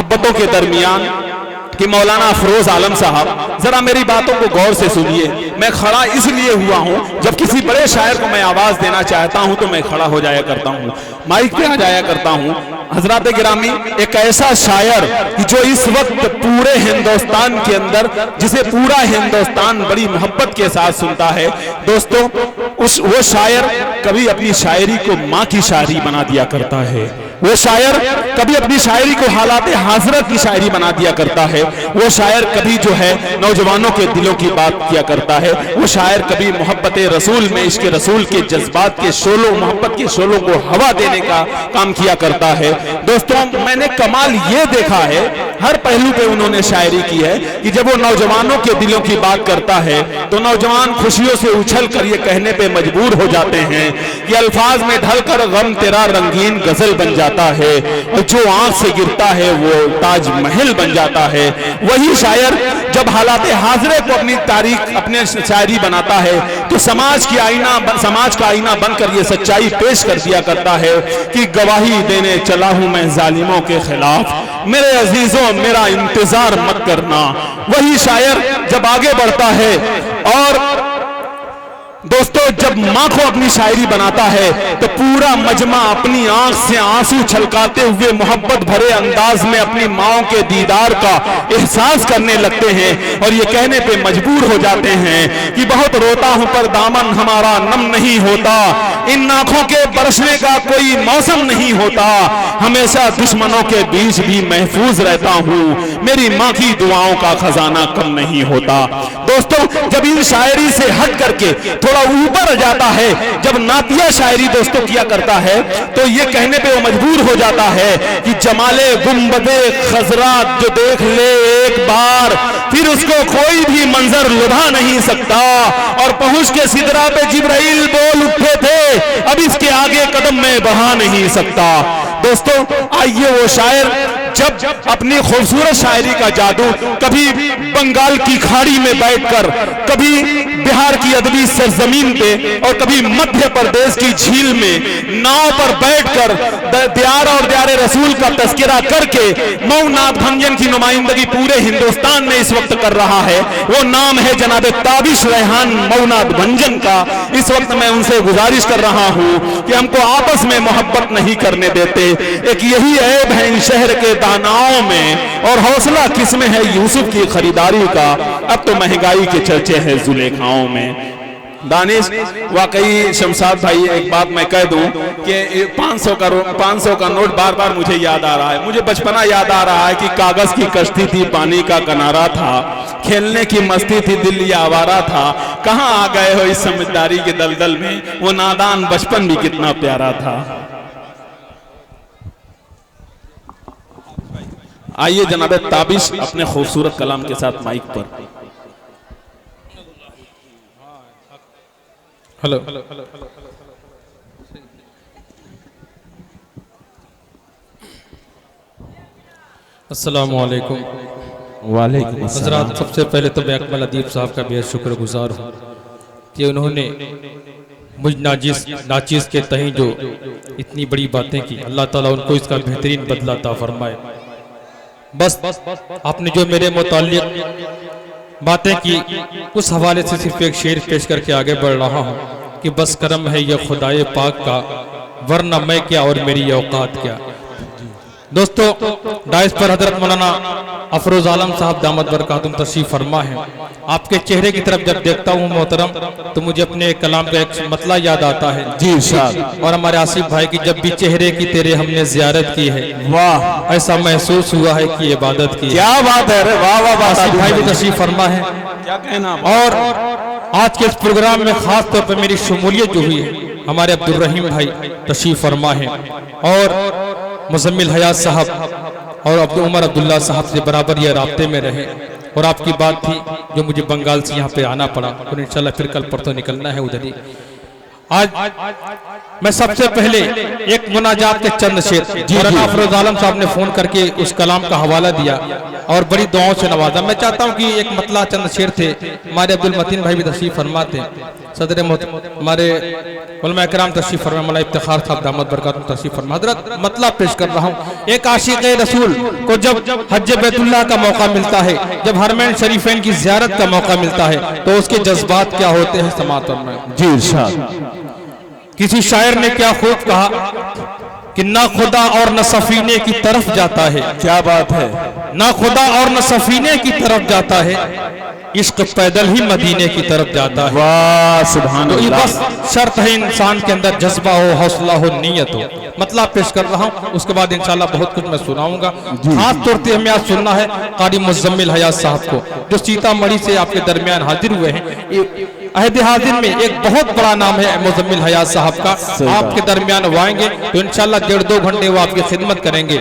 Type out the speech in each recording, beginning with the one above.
मोहब्बतों के दरमियान कि मौलाना अफरोज आलम साहब जरा मेरी बातों को गौर से सुनिए। मैं खड़ा इसलिए हुआ हूं, जब किसी बड़े शायर को मैं आवाज देना चाहता हूं तो मैं खड़ा हो जाया करता हूं, माइक पे आ जाया करता हूं। हजरात गिरामी, एक ऐसा शायर कि जो इस वक्त पूरे हिंदुस्तान के अंदर, जिसे पूरा हिंदुस्तान बड़ी मोहब्बत के साथ सुनता है दोस्तों, वो शायर कभी अपनी शायरी को माँ की शायरी बना दिया करता है। वो शायर कभी अपनी शायरी को हालात हाज़िरत की शायरी बना दिया करता है। वो शायर कभी जो है नौजवानों के दिलों की बात किया करता है। वो शायर कभी मोहब्बत रसूल में इश्क रसूल के जज्बात के शोलों, मोहब्बत के शोलों को हवा देने का काम किया करता है। दोस्तों, मैंने कमाल ये देखा है, हर पहलू पे उन्होंने शायरी की है कि जब वो नौजवानों के दिलों की बात करता है तो नौजवान खुशियों से उछल कर ये कहने पे मजबूर हो जाते हैं कि अल्फाज में ढलकर गम तेरा रंगीन गजल बन जाता है, और जो आंख से गिरता है वो ताजमहल बन जाता है। वही शायर जब हालात हाज़िरे को अपनी तारीख, अपने शायरी बनाता है तो समाज का आईना बनकर ये सच्चाई पेश कर दिया करता है कि गवाही देने चला हूं मैं जालिमों के खिलाफ, मेरे अजीजों मेरा इंतजार मत करना। वही शायर जब आगे बढ़ता है और दोस्तों जब माँ को अपनी शायरी बनाता है तो पूरा मजमा अपनी आंख से आंसू छलकाते हुए मोहब्बत भरे अंदाज में अपनी माओ के दीदार का एहसास करने लगते हैं और ये कहने पे मजबूर हो जाते हैं कि बहुत रोता हूं पर दामन हमारा नम नहीं होता, इन आंखों के बरसने का कोई मौसम नहीं होता, हमेशा दुश्मनों के बीच भी महफूज रहता हूं, मेरी माँ की दुआओं का खजाना कम नहीं होता। दोस्तों, जब इन शायरी से हट करके थोड़ा ऊपर जाता है, जब नातिया शायरी दोस्तों किया करता है तो ये कहने पे वो मजबूर हो जाता है कि जमाले गुंबदे खजरा जो देख ले एक बार, फिर उसको कोई भी मंजर लुभा नहीं सकता, और पहुंच के सिदरा पे जिब्राइल बोल उठे थे, अब इसके आगे कदम मैं बढ़ा नहीं सकता। दोस्तों, आइए वो शायर जब अपनी खूबसूरत शायरी का जादू कभी बंगाल की खाड़ी में बैठकर, कभी बिहार की अदबी सरजमीन पे और कभी मध्य प्रदेश की झील में नाव पर बैठकर दियार और दियारे रसूल का तस्करा करके मौनाथ भंजन की नुमाइंदगी पूरे हिंदुस्तान में इस वक्त कर रहा है, वो नाम है जनाब ताबिश रेहान मौनाथ भंजन का। इस वक्त मैं उनसे गुजारिश कर रहा हूं कि हमको आपस में मोहब्बत नहीं करने देते, एक यही ऐब है इन शहर के दानाओं में, और हौसला किसमें है यूसुफ की खरीदारी का, अब तो महंगाई के चर्चे हैं जुलेखाओं में। दानिश, वाकई शमशाद भाई एक बात मैं कह दूं कि 500 का नोट बार बार मुझे याद आ रहा है, मुझे बचपना याद आ रहा है कि कागज की कश्ती थी, पानी का किनारा था, खेलने की मस्ती थी, दिल ये आवारा था, कहां आ गए हो इस समझदारी के दलदल में, वो नादान बचपन भी कितना प्यारा था। आइए जनाब ताबिश अपने खूबसूरत कलाम के साथ माइक पर। हेलो, अस्सलाम वालेकुम। वालेकुम अस्सलाम। हज़रात, सबसे पहले तो मैं अकमल अदीब साहब का बेहद शुक्रगुजार हूँ कि उन्होंने मुझ नाचीज़ के तहीं जो इतनी बड़ी बातें की, अल्लाह ताला उनको इसका बेहतरीन बदला अता फरमाए। बस आपने जो मेरे मुताल्लिक बातें की उस हवाले से सिर्फ एक शेर पेश करके आगे बढ़ रहा हूँ कि बस करम है यह खुदाए पाक का, वरना मैं क्या और मेरी औकात क्या। दोस्तों, डाइस पर हजरत मौलाना अफरोज आलम साहब दामद बरकातुम तशरीफ फरमा है। आपके चेहरे की तरफ जब देखता हूँ मोहतरम, तो मुझे अपने कलाम का एक मतला याद आता है जी साहब, और हमारे आसिफ भाई की, जब भी चेहरे की तेरे हमने जियारत की है, वाह, ऐसा महसूस हुआ है कि इबादत की। क्या बात है, वाह वाह वाह। आसिफ भाई भी तशरीफ फरमा है, क्या कहना। और आज के इस प्रोग्राम में खास तौर पर मेरी शमूलियत जो हुई है, हमारे अब्दुल रहीम भाई तशरीफ फरमा है, और मुजम्मिल हयात साहब और उमर अब्दुल्ला साहब से बराबर ये राब्ते में रहे। और आपकी बात थी जो मुझे बंगाल से यहाँ पे आना पड़ा, और इंशाल्लाह फिर कल परसों निकलना है उधर ही। आज मैं सबसे पहले एक मुनाजात के चंद शेर, मौलाना अफरोज आलम साहब ने फोन करके उस कलाम का हवाला दिया और बड़ी दुआओं से नवाजा। मैं चाहता हूं कि एक मतला चंद शेर थे, हमारे अब्दुल मतीन भाई भी तशरीफ फरमाते, सदर हमारे उलमा इकराम तशरीफ फरमा, मौलाना इफ्तिखार साहब दामद बरकातुहू तशरीफ फरमा। हजरत मतला पेश कर रहा हूँ। एक आशिक रसूल को जब हज बैतुल्लाह का मौका मिलता है, जब हरमैन शरीफैन की ज़ियारत का मौका मिलता है, तो उसके जज्बात क्या होते हैं समात में। जी इरशाद। किसी शायर ने क्या खूब कहा कि ना खुदा और न सफीने की तरफ जाता है। क्या बात है। ना खुदा और न सफीने की तरफ जाता है, इश्क पैदल ही मदीने की तरफ जाता है। वाह सुभान तो ये अल्लाह। बस शर्त है इंसान के अंदर जज्बा हो, हौसला हो, नीयत हो। मतलब पेश कर रहा हूँ, उसके बाद इंशाल्लाह बहुत कुछ मैं सुनाऊंगा। खास तौर पे हमें आज सुनना है कारी मुज़म्मिल हयात साहब को, जो सीतामढ़ी से आपके दरमियान हाजिर हुए हैं। अहद हाजिर में एक बहुत बड़ा नाम है मुज़म्मिल हयात साहब का। आपके दरमियान वो आएंगे तो इंशाल्लाह 1.5-2 घंटे वो आपकी खिदमत करेंगे।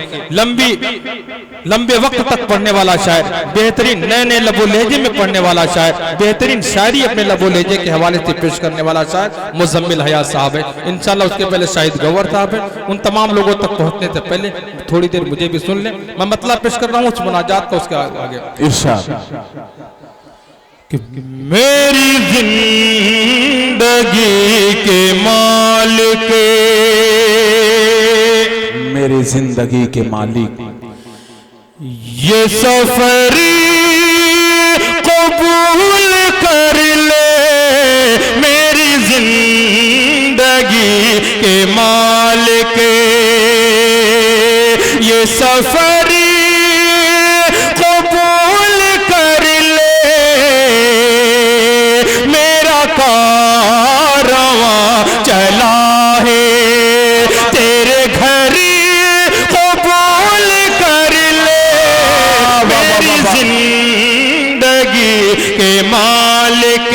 लंबे वक्त तक पढ़ने वाला शायर, बेहतरीन नए नए लबो लहजे में पढ़ने वाला शायर, बेहतरीन शायरी अपने लबो लहजे के हवाले से पेश करने वाला शायर मुज़म्मिल हयात साहब है। इंशाल्लाह उसके पहले शाहिद गवर साहब है। उन तमाम लोगों तक पहुंचने से पहले थोड़ी देर मुझे भी सुन लें। मैं मतलब पेश कर रहा हूँ उस मुनाजात का, उसके आगे इरशाद। कि मेरी जिंदगी के मालिक, मेरी जिंदगी के मालिक, ये सफरी कबूल कर ले। मेरी जिंदगी के मालिक, ये सफरी कबूल कर ले। मेरा कारवां चला है तेरे घर, कबूल कर ले। मेरी जिंदगी के मालिक,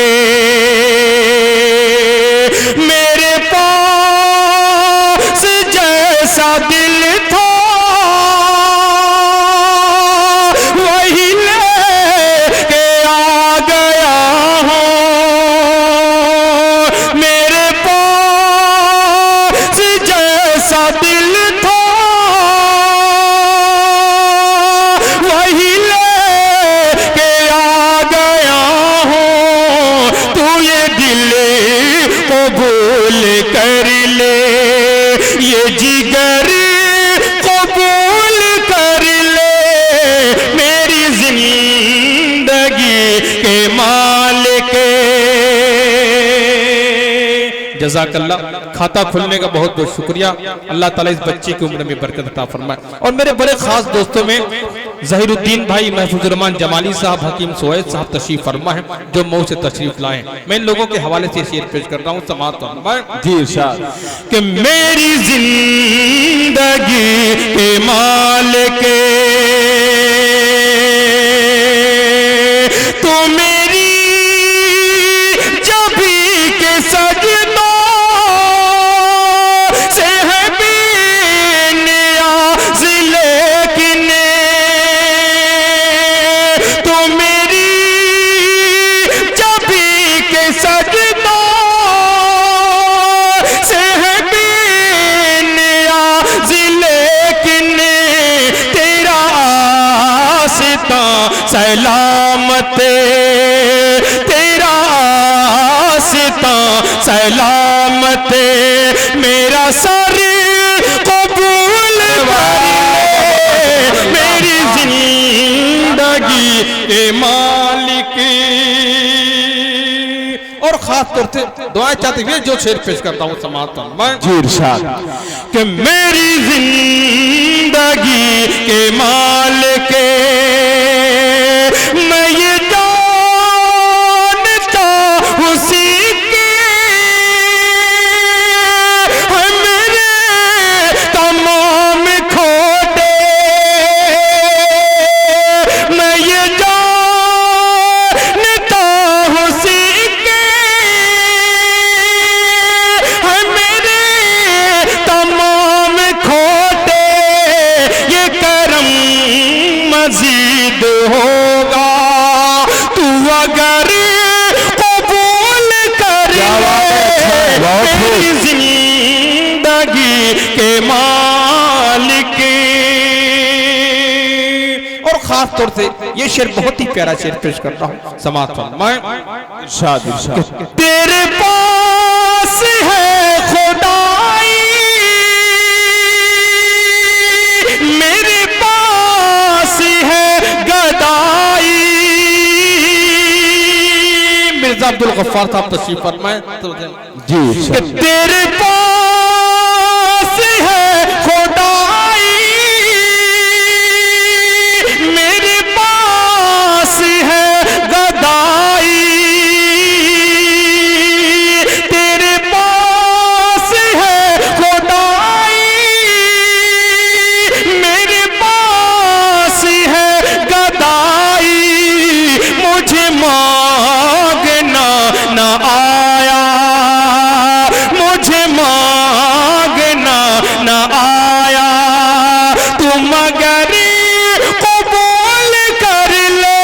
मेरे पास जैसा दिल था वही लेके आ गया हूँ। मेरे पास जैसा दिल था वही लेके आ गया हूँ। तू ये दिल कबूल कर ले, ये जिगर कबूल कर ले। मेरी जिंदगी के मालिक। जज़ाकल्लाह। खाता खुलने का बहुत बहुत शुक्रिया। अल्लाह ताला इस बच्चे की उम्र में बरकत अता फरमाए। और मेरे बड़े खास दोस्तों में ज़हीरुद्दीन भाई, महफूजुर्रहमान जमाली साहब, हकीम सोएद साहब तशरीफ फरमा है, जो मऊ से तशरीफ लाए हैं। मैं इन लोगों के हवाले से शेर पेश कर रहा हूँ, समाअत फरमाएं। जी इरशाद। कि मेरी जिंदगी के मालिक, तो मेरी जबी के सजदों से है बेनियाज़, लेकिन तो मेरी जबी के सजदों से है बेनियाज़, लेकिन तेरा आस्ता सलामत, तेरा आस्ता सलामत। मेरा सर कबूल कर ले। मेरी जिंदगी के मालिक। और खास तौर से दुआएं चाहते हुए जो शेर पेश करता हूँ समाअत फरमाएं। जी इरशाद। कि मेरी जिंदगी के मालिक, मैं ये जानता उसी के है मेरे तमाम खोटे। मैं ये जानता उसी के है मेरे तमाम खोटे। ये करम मजीद होगा तू अगर कबूल कर ले। मेरी जिंदगी के मालिक। और खास तौर से ये शेर बहुत ही प्यारा शेर पेश करता हूँ, समाअत फरमाएं। इरशाद इरशाद। तेरे पास है खुदाई, मेरे पास है गदाई। मिर्जा अब्दुल गफ्फार साहब तशरीफ फरमाएं। जी इरशाद। तेरे पास है खुदाई, मेरे पास है गदाई। तेरे पास है खुदाई, मेरे पास है गदाई। मुझे मांगना ना आया, मुझे मांगना ना आया। तू मगर कबूल कर ले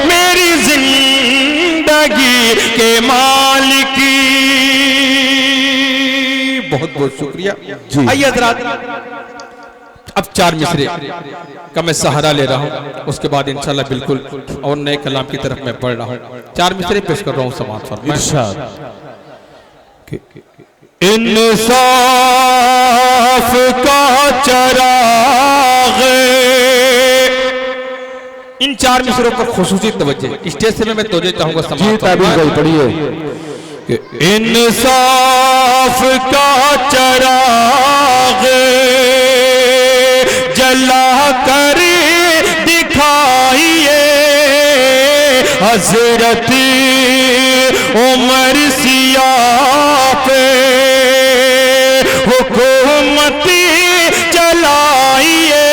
मेरी जिंदगी के मालिकी। बहुत बहुत शुक्रिया। आइए हज़रात, अब 4 मिसरे का मैं सहारा ले रहा हूँ, उसके बाद इंशाल्लाह बिल्कुल और नए कलाम की तरफ मैं बढ़ रहा हूँ। 4 मिसरे पेश कर रहा हूँ, समाअत फरमाएं। इरशाद। इंसाफ का चराग, इन 4 मिसरों पर खुसूसी तवज्जो स्टेज से मैं तवज्जो चाहूंगा, जी समाअत ताबीर भाई पढ़िए। इंसाफ का चराग जला कर दिखाइए, हजरत उमर सिया पे हुकूमत चलाइए।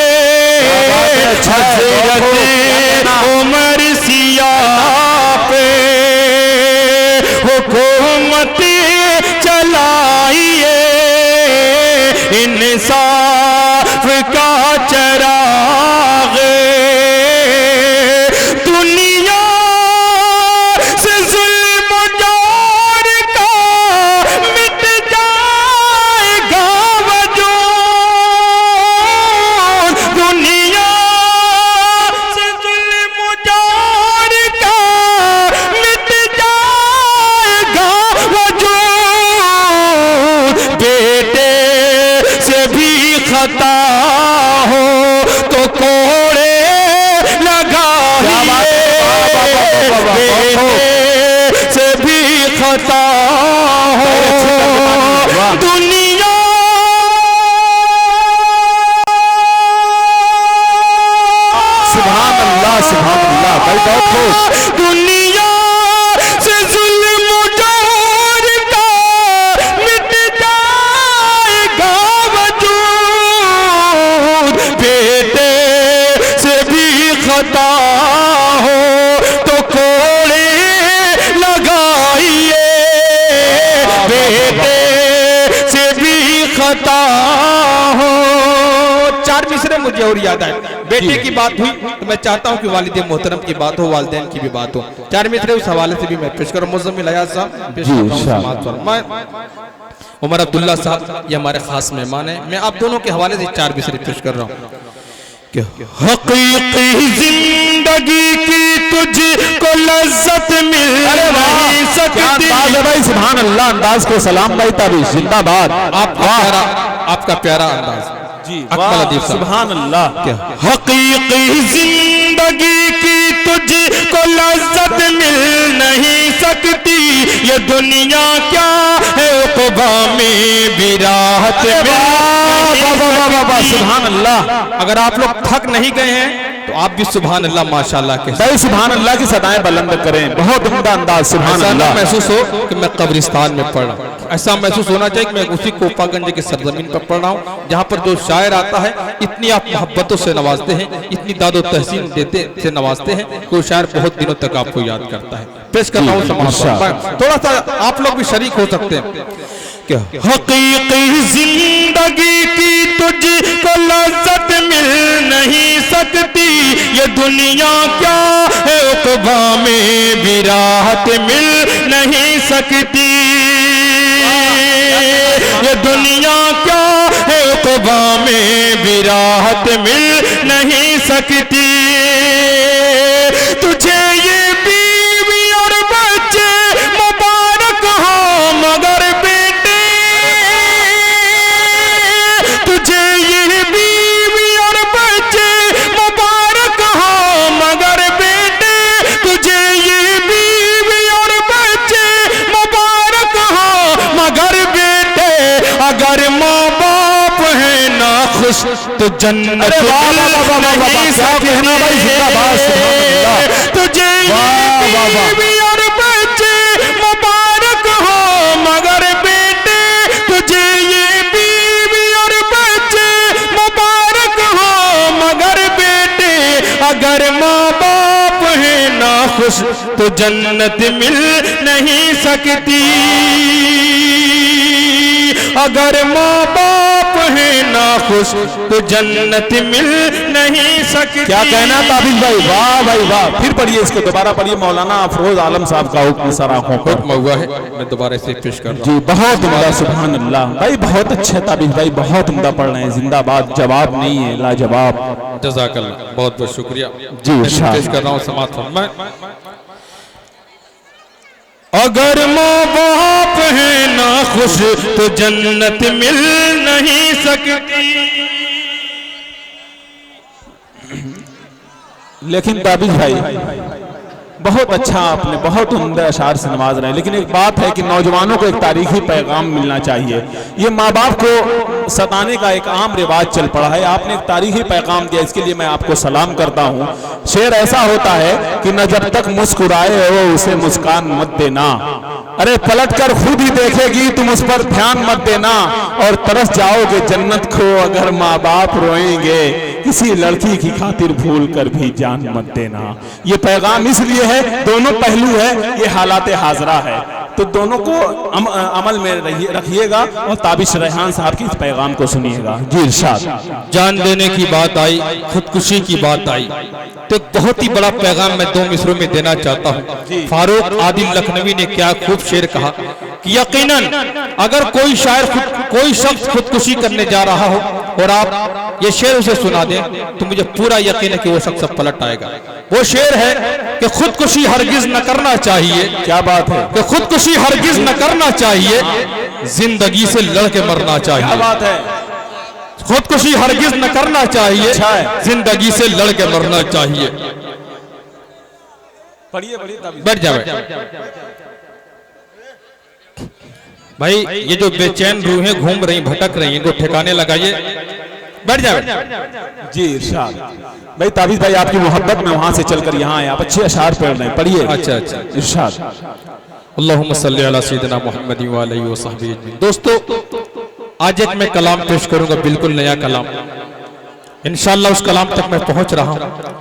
हजरत उमर सिया पे हुकूमत चलाइए। इंसाफ का चराग दुनिया से जुल्म जोर का मिट जाएगा वजूद। दुनिया से जुल्म जोर का मिट जाएगा वजूद। बेटे से भी खता हो तो कोड़े लगाइए। बेटे से भी खता हो दुनिया सुभान अल्लाह भाई, बहुत खूब। दुनिया से जुल्म जोर का मिट जाएगा वजूद। बेटे से भी खता हो तो कोड़े लगाइए। बेटे से भी खता हो। 4 मिसरे मुझे और याद आए। बेटे की बात हुई तो मैं चाहता हूं कि वालिद मोहतरम की बात हो, वालिदैन की भी बात हो। 4 मिसरे उस हवाले से भी मैं पेश करूं। मुज़म्मिल अयाज़ साहब पेश कर रहा हूं, समाअत फरमाएं। उमर अब्दुल्ला साहब ये हमारे खास मेहमान हैं। मैं आप दोनों के हवाले से 4 मिसरे पेश कर रहा हूं। हकीकी जिंदगी की तुझको लज्जत मिल नहीं सकती। भाई सुभान अल्लाह, अंदाज को सलाम भाई ताबीर जिंदाबाद। आपका प्यारा अंदाज जी अकमल अदीब साहब। सुभान अल्लाह। हकीकी जिंदगी की तुझको लज्जत मिल नहीं सकती। ये दुनिया क्या है उक़बा में भी राहत सुभान अल्लाह। अगर आप लोग थक नहीं गए हैं तो आप भी सुभान अल्लाह माशाल्लाह के भाई सुभान अल्लाह की सदाएं बुलंद करें। बहुत उम्दा अंदाज। सुभान ऐसा अल्लाह। महसूस हो कि मैं कब्रिस्तान में पढ़ रहा हूँ। ऐसा महसूस होना चाहिए कि मैं उसी कोपागंज की सरजमीन पर पढ़ रहा हूँ, जहाँ पर जो शायर आता है इतनी आप मोहब्बतों से नवाजते हैं, इतनी दादो तहसीन देते से नवाजते हैं कि वो शायर बहुत दिनों तक आपको याद करता है। पेश करता हूँ, थोड़ा सा आप लोग भी शरीक हो सकते हैं। क्या हकीकी जिंदगी की तुझको लज्जत मिल नहीं सकती। ये दुनिया क्या है उक़बा में भी राहत मिल नहीं सकती। ये दुनिया क्या है उक़बा में भी राहत मिल नहीं सकती। तुझे ये बीवी और बच्चे मुबारक हो मगर बेटे, तुझे ये बीवी और बच्चे मुबारक हो मगर बेटे, तुझे ये बीवी और बच्चे मुबारक हो मगर बेटे, अगर माँ बाप है ना खुश तो जन्नत नहीं सकती। तुझे बीवी और बच्चे मुबारक हो मगर बेटे, तुझे ये बीवी और बच्चे मुबारक हो मगर बेटे, अगर माँ बाप है ना खुश तो जन्नत मिल नहीं सकती। अगर माँ बाप है ना खुश तो जन्नत मिल नहीं सकती। क्या कहना ताबिश भाई, वाह भाई वाह। फिर पढ़िए इसको, दोबारा पढ़िए। मौलाना अफरोज आलम साहब का हुक्म सर आंखों पर हुआ है, मैं दोबारा इसे पेश कर रहा जी। बहुत उम्दा, सुभान अल्लाह भाई, बहुत अच्छे ताबिश भाई, बहुत उम्दा पढ़ रहे हैं। जिंदाबाद, जवाब नहीं है, लाजवाब। जज़ाकल्लाह, बहुत बहुत शुक्रिया जी। पेश कर रहा हूँ समाअत फरमाएं। अगर माँ बाप है ना खुश तो जन्नत मिल नहीं सकती। लेकिन ताबिश भाई बहुत अच्छा, आपने बहुत उम्दा अशार से नवाज रहे हैं। लेकिन एक बात है कि नौजवानों को एक तारीखी पैगाम मिलना चाहिए। ये माँ बाप को सताने का एक आम रिवाज चल पड़ा है, आपने एक तारीखी पैगाम दिया, इसके लिए मैं आपको सलाम करता हूँ। शेर ऐसा होता है कि न जब तक मुस्कुराए हो उसे मुस्कान मत देना, अरे पलट कर खुद ही देखेगी तुम उस पर ध्यान मत देना, और तरस जाओगे जन्नत को अगर माँ बाप रोएंगे, किसी लड़की की खातिर भूल कर भी जान मत देना। ये पैगाम इसलिए है, दोनों पहलू है, ये हालात हाजरा है, तो दोनों को अमल में रखिएगा और ताबिश रेहान साहब की इस पैगाम को सुनिएगा। जी इरशाद। जान देने की बात आई, खुदकुशी की बात आई, तो एक बहुत ही बड़ा पैगाम मैं 2 मिसरों में देना चाहता हूँ। फारूक आदिल लखनवी ने क्या खूब शेर कहा कि यकीनन अगर कोई शायर कोई शख्स खुदकुशी करने जा रहा हो और आप ये शेर उसे सुना दें तो मुझे पूरा यकीन है कि वो शख्स पलट आएगा। वो शेर है कि खुदकुशी हरगिज न करना चाहिए। क्या बात है कि खुदकुशी हरगिज न करना चाहिए, जिंदगी से लड़के मरना चाहिए। क्या बात है, खुदकुशी हरगिज न करना चाहिए, जिंदगी से लड़के मरना चाहिए। पढ़िए पढ़िए, बैठ जाए भाई। ये जो बेचैन रूहें घूम रही भटक रही, इनको ठिकाने लगाइए, बैठ जाए। जी इरशाद। भाई ताबिश भाई आपकी मोहब्बत में वहां से चलकर यहाँ आए, आप अच्छे अशार पढ़ रहे हैं, पढ़िए। अच्छा अच्छा, इरशाद। अल्लाहुम्मा सल्ली अला सय्यिदिना मुहम्मद व आलिहि व सहबिहि अजमईन। दोस्तों, आज एक मैं कलाम पेश करूंगा, बिल्कुल नया कलाम। इंशाअल्लाह उस कलाम तक मैं पहुंच रहा हूं।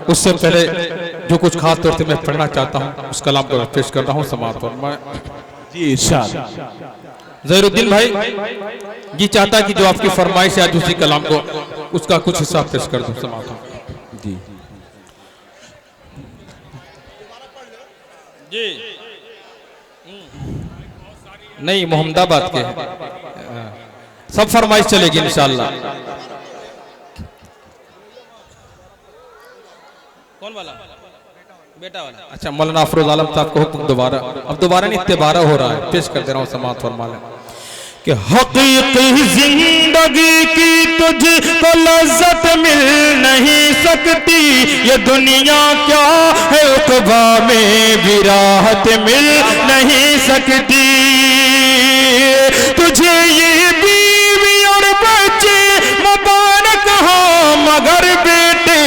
उससे पहले जो कुछ खास तौर से मैं पढ़ना चाहता हूं, उस कलाम को पेश कर रहा हूं। समाअत फरमाएं। जी इरशाद। ज़हीरुद्दीन भाई जी चाहता कि जो आपकी फरमाइश है आज उसी कलाम को उसका कुछ हिस्सा पेश कर दूं। समाअत जी जी। नहीं, मोहम्मदाबाद के सब फरमाइश चलेगी इंशाअल्लाह। कौन वाला? बेटा वाला। अच्छा, मौलाना अफरोज आलम साहब को हुक्म दोबारा, अब दोबारा नहीं, तिबारा हो रहा है, पेश कर दे रहा हूँ। समाअत फरमा लें कि हकीकी जिंदगी की तुझको लज्जत मिल नहीं सकती, ये दुनिया क्या है उक़बा में भी राहत मिल नहीं सकती। तुझे ये बीवी और बच्चे मुबारक हो मगर बेटे,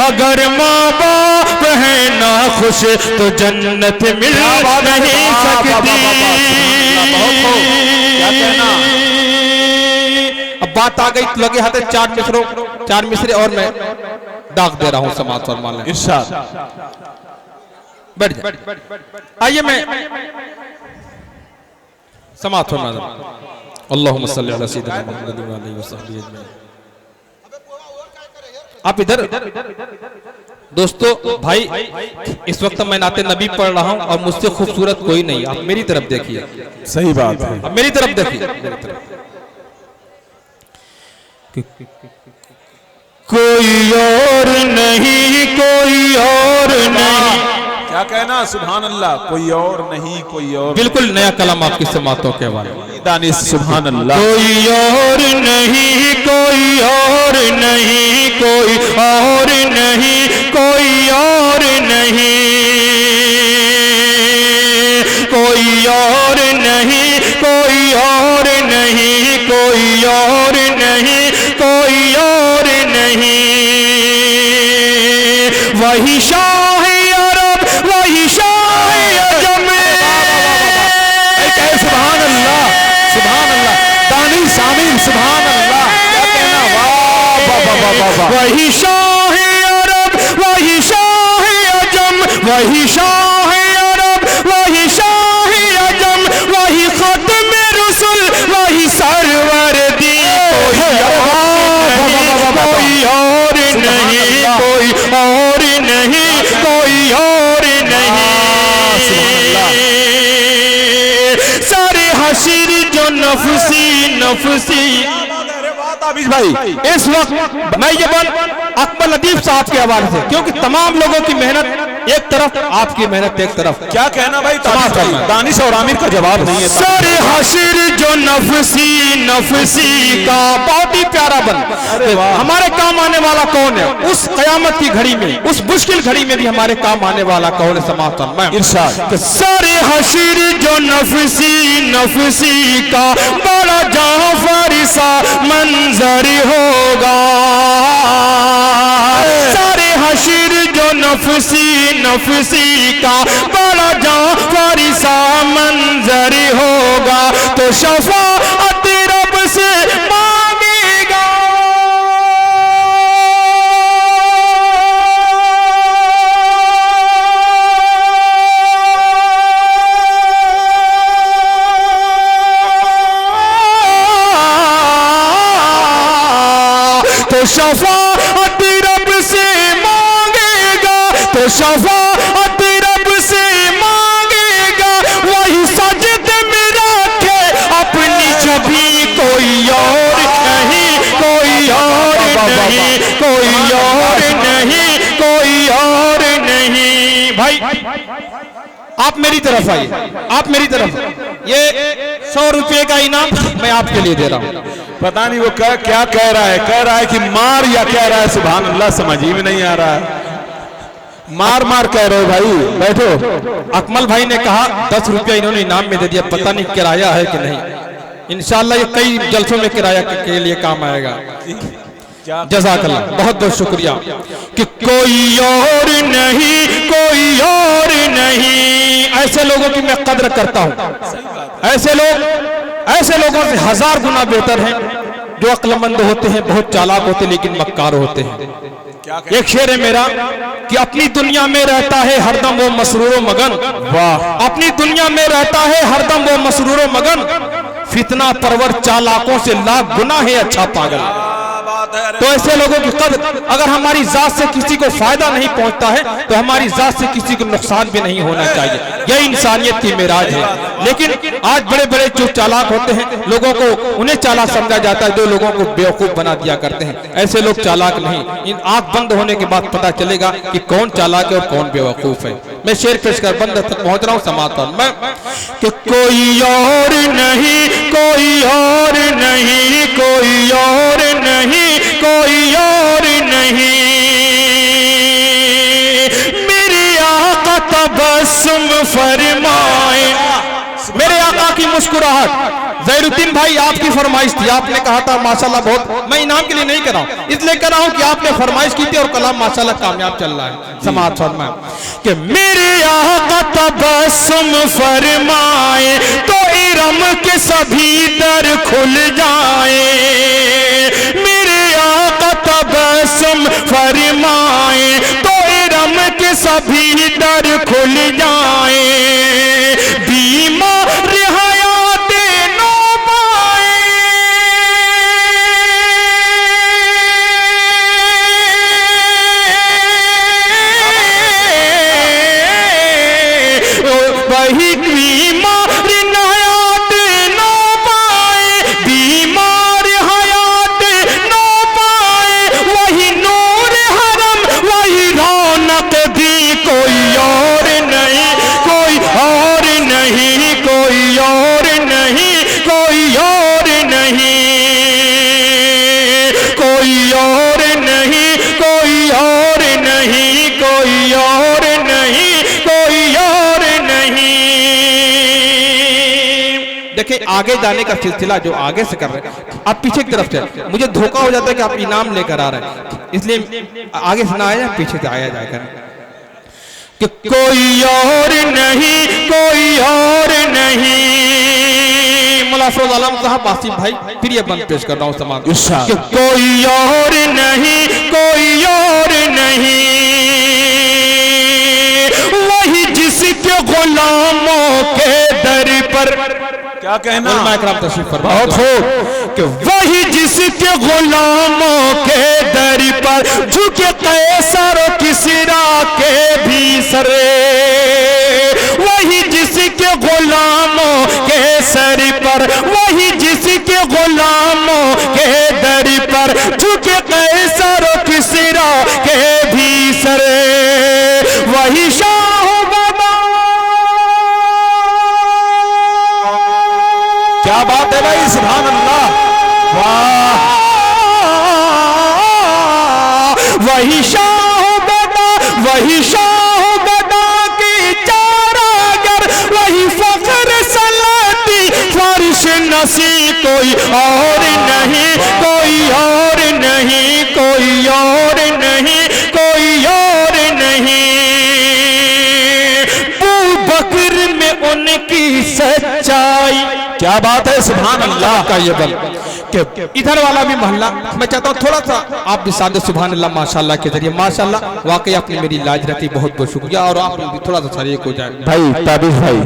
अगर माँ बाप है ना खुश तो जन्नत मिल नहीं सकती। अब बात आ गई, लगे हाथ 4 मिसरे और मैं दाग दे रहा हूं। समाअत फरमा लें। इरशाद। बैठ जाए। आइए मैं समाअत फरमा दूं। अल्लाहुम्मा सल्ली अला सय्यिदिना मुहम्मद व आलिहि व सहबिहि अजमईन। आप इधर दोस्तों भाई, इस वक्त मैं नाते नबी पढ़ रहा हूं और मुझसे खूबसूरत कोई नहीं। आप मेरी तरफ देखिए। सही बात है। अब मेरी तरफ देखिए, मेरी तरफ। कोई और नहीं, कोई और नहीं। क्या कहना, सुभान अल्लाह, कोई और नहीं, कोई और। बिल्कुल नया कलाम आपकी समातों के बारे में। दानिश, सुभान अल्लाह। कोई और नहीं, कोई और नहीं, कोई और नहीं, कोई और नहीं, कोई और नहीं, कोई और नहीं, कोई और नहीं, कोई और नहीं। वही शाह अरब, वही शाह अजम। सुभान अल्लाह, सुभान अल्लाह। दानिश, आमीन, सुभान अल्लाह। क्या कहना, वाह वाह वाह वाह वाह। वही शाह अरब, वही शाह अजम, वही शाह अरब, वही शाह अजम, वही खत्म रसूल, वही सरवर दी। कोई और नहीं, कोई और नहीं, कोई और नहीं। सारे हशीर जो नफसी नफसी। ताबिश भाई, इस वक्त मैं ये बात अकबर लतीफ साहब के हवाले से, क्योंकि तमाम लोगों की मेहनत एक तरफ, आपकी मेहनत एक तरफ। क्या कहना भाई, दानिश और आमिर का जवाब नहीं है। सारे हशीर जो नफसी नफसी का बहुत ही प्यारा बन, हमारे काम आने वाला कौन है उस कयामत की घड़ी में, उस मुश्किल घड़ी में भी हमारे काम आने वाला कौन है। समाप्त में इरशाद। सारे हशीर जो नफसी नफसी का बड़ा जाफर सा मंजर होगा। सारे हशीर जो नफसी नफसी का बड़ा जाफर सा मंजर होगा, तो शफाअत रब से मांगेगा। तो शफाअत रब से मांगेगा, तो शफाअत रब से मांगेगा। वही सजदे में रखे अपनी छवि, कोई और नहीं, कोई और नहीं, कोई और नहीं, कोई और नहीं। भाई आप मेरी तरफ आइए, आप मेरी तरफ। ये 100 रुपये का इनाम मैं आपके लिए दे रहा हूँ। पता नहीं वो क्या कह रहा है, कह रहा है कि मार या कह रहा है, सुभान अल्लाह, समझ ही में नहीं आ रहा है। मार मार कह रहे हो भाई, बैठो। अकमल भाई ने कहा 10 रुपया इन्होंने इनाम में दे दिया, पता नहीं किराया है कि नहीं। इंशाल्लाह ये कई जलसों में किराया के लिए काम आएगा। जज़ाकल्लाह, बहुत बहुत शुक्रिया। कि कोई और नहीं, कोई और नहीं। ऐसे लोगों की मैं कद्र करता हूँ। ऐसे लोगों से 1000 गुना बेहतर हैं जो अक्लमंद होते हैं, बहुत चालाक होते हैं, लेकिन मक्कार होते हैं। एक शेर है मेरा कि अपनी दुनिया में रहता है हरदम वो मसरूर मगन। वाह। अपनी दुनिया में रहता है हरदम वो मसरूर मगन, फितना परवर चालाकों से लाख गुना है अच्छा पागल। तो ऐसे लोगों की कद्र, अगर हमारी जात से किसी को फायदा नहीं पहुंचता है तो हमारी जात से किसी को नुकसान भी नहीं होना चाहिए। यह इंसानियत की मेराज है। लेकिन आज बड़े बड़े जो चालाक होते हैं, लोगों को उन्हें चालाक समझा जाता है, जो लोगों को बेवकूफ बना दिया करते हैं। ऐसे लोग चालाक नहीं। इन आंख बंद होने के बाद पता चलेगा कि कौन चालाक है और कौन बेवकूफ है। मैं शेर पेश कर बंद तक पहुंच रहा हूँ समाप्त में कि कोई और नहीं, कोई और नहीं, कोई और नहीं, कोई और नहीं। मेरे आका तबस्सुम फरमाए, मेरे आका की मुस्कुराहट। ज़ैनुद्दीन भाई आपकी फरमाइश थी, आपने कहा था माशाल्लाह बहुत। मैं इनाम के लिए नहीं कर रहा हूँ, इसलिए कर रहा हूँ कि आपने फरमाइश की थी और कलाम माशाल्लाह कामयाब चल रहा है। समाज फरमाए कि मेरे आका तबस्सुम फरमाए तो इरम के सभी दर खुल जाए। मेरे आका तबस्सुम फरमाए तो इरम के सभी दर खुल जाए। बीमार हयात नो पाए, वही बीमार हयात नो पाए, बीमार हयात नो आगे जाने का सिलसिला जो आगे से कर रहे हैं, आप पीछे की तरफ से, मुझे धोखा हो जाता है कि आप इनाम लेकर आ रहे हैं, इसलिए आगे से ना आया, पीछे से आया जाएगा कि कोई और नहीं, कोई और नहीं। मौला अफरोज आलम साहब, आसिफ भाई, फिर ये बंद पेश कर रहा हूँ समाज कि कोई और नहीं, कोई और नहीं, वही जिसके गुलामों के दर पर, क्या कहना, तशरीफ फरमा, बहुत हो कि वही जिसके गुलामों के दर पर झुके कैसर किसरा के भी सरे, वही जिसके गुलामों के सर पर, वही जिसके गुलामों के दर पर झुके कैसर किसरा के भी सरे, वही शाह क्या बात है भाई, सुभान अल्लाह, वाह, वही शाह बदा, वही शाह बदा की चारागर, वही फख्र सलाती फर्श नसी, कोई और नहीं, कोई और नहीं, कोई और नहीं, कोई और नहीं। अबू बकर में उनकी सच्चाई, क्या बात है, सुभान अल्लाह का ये बल कि इधर वाला भी मोहल्ला, मैं चाहता हूँ थोड़ा सा आप भी सादे सुभान अल्लाह माशाल्लाह के जरिए, माशाल्लाह वाकई आपने मेरी लाज रखी, बहुत बहुत शुक्रिया, और आप भी थोड़ा सा शरीक हो जाए। भाई ताबिश भाई,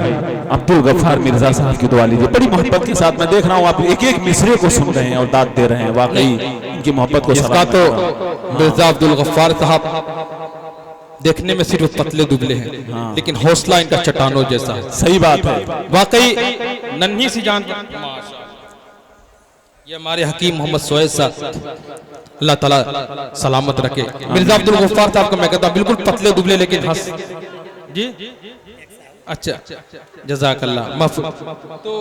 अब्दुल गफ्फार मिर्जा साहब की दुआ लीजिए, बड़ी मोहब्बत के साथ मैं देख रहा हूँ आप एक एक मिसरे को सुन रहे हैं और दाद दे रहे हैं, वाकई इनकी मोहब्बत को इसका तो मिर्जा अब्दुल गफ्फार साहब देखने में सिर्फ पतले दुबले हैं, हाँ। लेकिन हौसला इनका चट्टानों जैसा है, सही बात है, वाकई नन्ही सी जान। ये हमारे हकीम मोहम्मद सोहेल साहब, अल्लाह ताला सलामत रखे। मिर्जा अब्दुल गफ्फार साहब को मैं कहता हूँ बिल्कुल पतले दुबले लेकिन हंस जी, अच्छा जज़ाकल्लाह माफ, तो